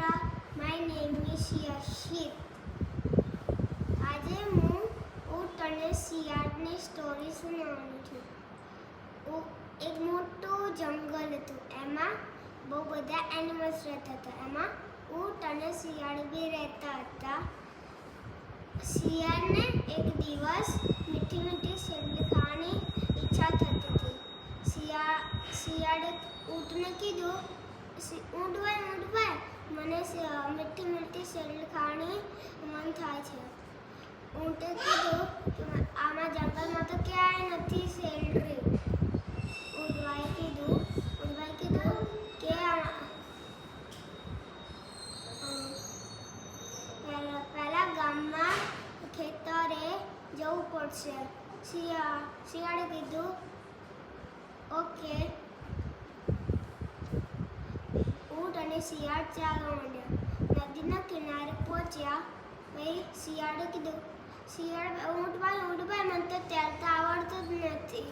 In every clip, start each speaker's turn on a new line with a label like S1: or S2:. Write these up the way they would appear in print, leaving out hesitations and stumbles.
S1: Namaskar, my name is Yashit. આજે હું ઊંટ અને શિયાળની સ્ટોરી સુનાવવાની છું. એક મોટું જંગલ હતું. એમાં બહુ બધા એનિમલ્સ રહેતા હતા. એમાં ઊંટ અને શિયાળ બી રહેતા હતા. શિયાળને એક દિવસ મીઠી મીઠી શેરડી ખાવાની ઈચ્છા થતી હતી. શિયાળે ઊંટને કીધું, ઊંટભાઈ મને મીઠી મીઠી શેરડી ખાવાની મન થાય છે. ઊંટે કીધું કે આમાં જંગલમાં તો ક્યાંય નથી શેરડી. ઊંટભાઈએ કીધું કે પહેલા ગામમાં ખેતરે જવું પડશે. શિયાળે કીધું ઓકે. ઊંટ અને શિયાળ ચાલવા માંડ્યા. નદીના કિનારે પહોંચ્યા. પછી શિયાળે કીધું, ઊંટભાઈ મને તો તરતા આવડતું જ નથી.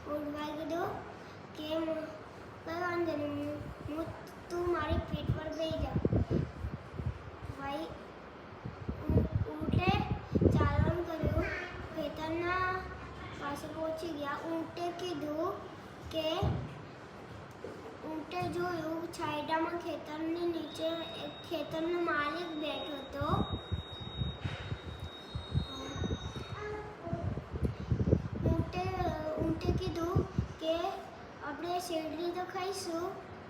S1: ઊંટભાઈ કીધું કે કંઈ વાંધો નહીં, તું મારી પીઠ પર બેસી જા. ભાઈ ઊંટે ચાલવાનું કર્યું. ખેતરના પાસે પહોંચી ગયા. ઊંટે જોયું છાંયડામાં ખેતરની નીચે એક ખેતરનો માલિક બેઠો હતો. ઊંટે કીધું કે આપણે શેરડી તો ખાઈશું,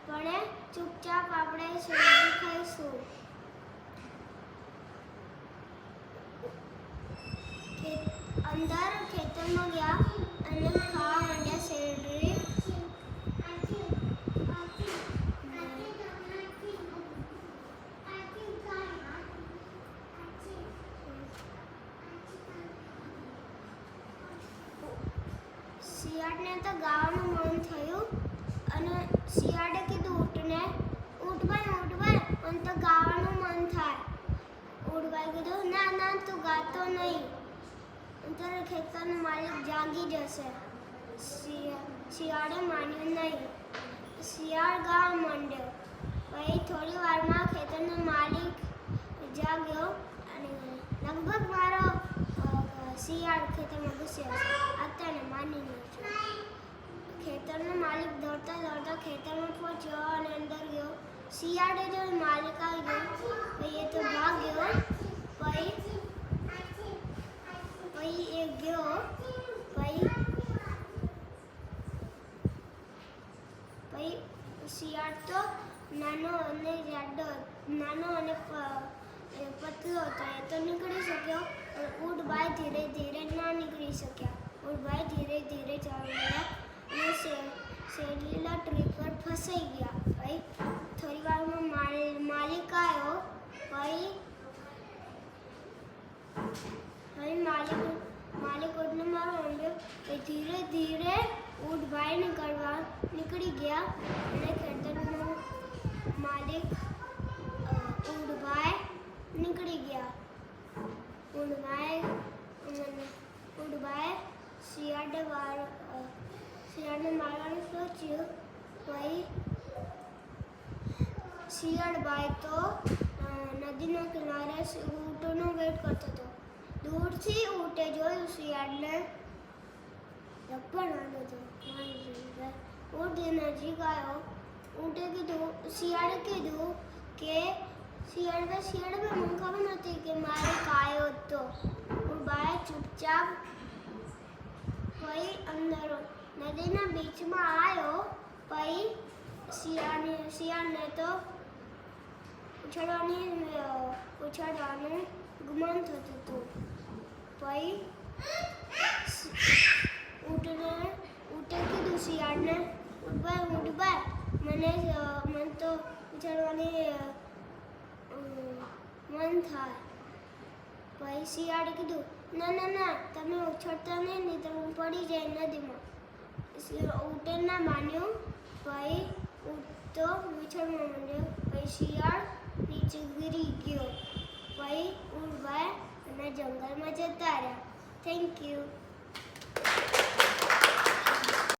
S1: પણ ચૂપચાપ આપણે શેરડી ખાઈશું. અંદર ખેતરમાં ગયા અને ખાવા માંડ્યા શેરડી. શિયાળને તો ગાવાનું મન થયું અને શિયાળે કીધું ઊંટને, ઊંટભાઈ મને તો ગાવાનું મન થાય. ઊંટભાઈ કીધું ના તું ગાતો નહીં, તારે ખેતરનો માલિક જાગી જશે. શિયાળે માન્યું નહીં. શિયાળ ગાવા માંડ્યો. પછી થોડી વારમાં ખેતરનો માલિક જાગ્યો અને લગભગ મારો શિયાળ ખેતરમાં ઘૂસ્યો છે. અત્યારે માની નહીં. ખેતરનો માલિક દોડતા ખેતરમાં પહોંચ્યો અને અંદર ગયો. શિયાળે જો માલિક આવી ગયો. પછી એ તો ભાગ્યો. પછી એ ગયો. પછી શિયાળ તો નાનો અને પતલો હતો. એ તો નીકળી શક્યો. ઊંટભાઈ ધીરે ધીરે ના નીકળી શક્યા. ઊંટભાઈ ધીરે ધીરે ચાલ્યા અને શેરડીના ટ્રી પર ફસાઈ ગયા. પછી થોડી વારમાં માલિક આવ્યો. પછી માલિક ઊંટને મારવા માંડ્યો. ધીરે ધીરે ઊંટભાઈ નીકળી ગયા અને ખેતરનો માલિક ઊંટભાઈ નીકળી ગયા. ઊંટભાઈ શિયાળને મારવાનું સોચ્યું. પછી શિયાળભાઈ તો નદીના કિનારે ઊંટનો વેટ કરતો હતો. દૂરથી ઊંટે જોયું શિયાળને. લપડવાનો હતો. ઊંટ નજીક આવ્યો. શિયાળે કીધું કે શિયાળભાઈ મને ખબર નથી કે મારે કાયો હતો. ઊંટભાઈ ચૂપચાપ પછી અંદર નદીના બીચમાં આવ્યો. પછી શિયાળને તો ઉછાળવાનું ગુમાન થતું હતું. પછી ઊંટે કીધું શિયાળને, ઊંટભાઈ મને તો ઉછાળવાની મન થાય. પછી શિયાળે કીધું ના તમે ઉછળતા નહીં તો હું પડી જાય નદીમાં. ઊંટે ના માન્યું. પછી ઊંટ તો ઉછળવા માંડ્યો. પછી શિયાળ નીચે ગીરી ગયો. પછી ઊંટભાઈ અને જંગલમાં જતા રહ્યા. Thank you.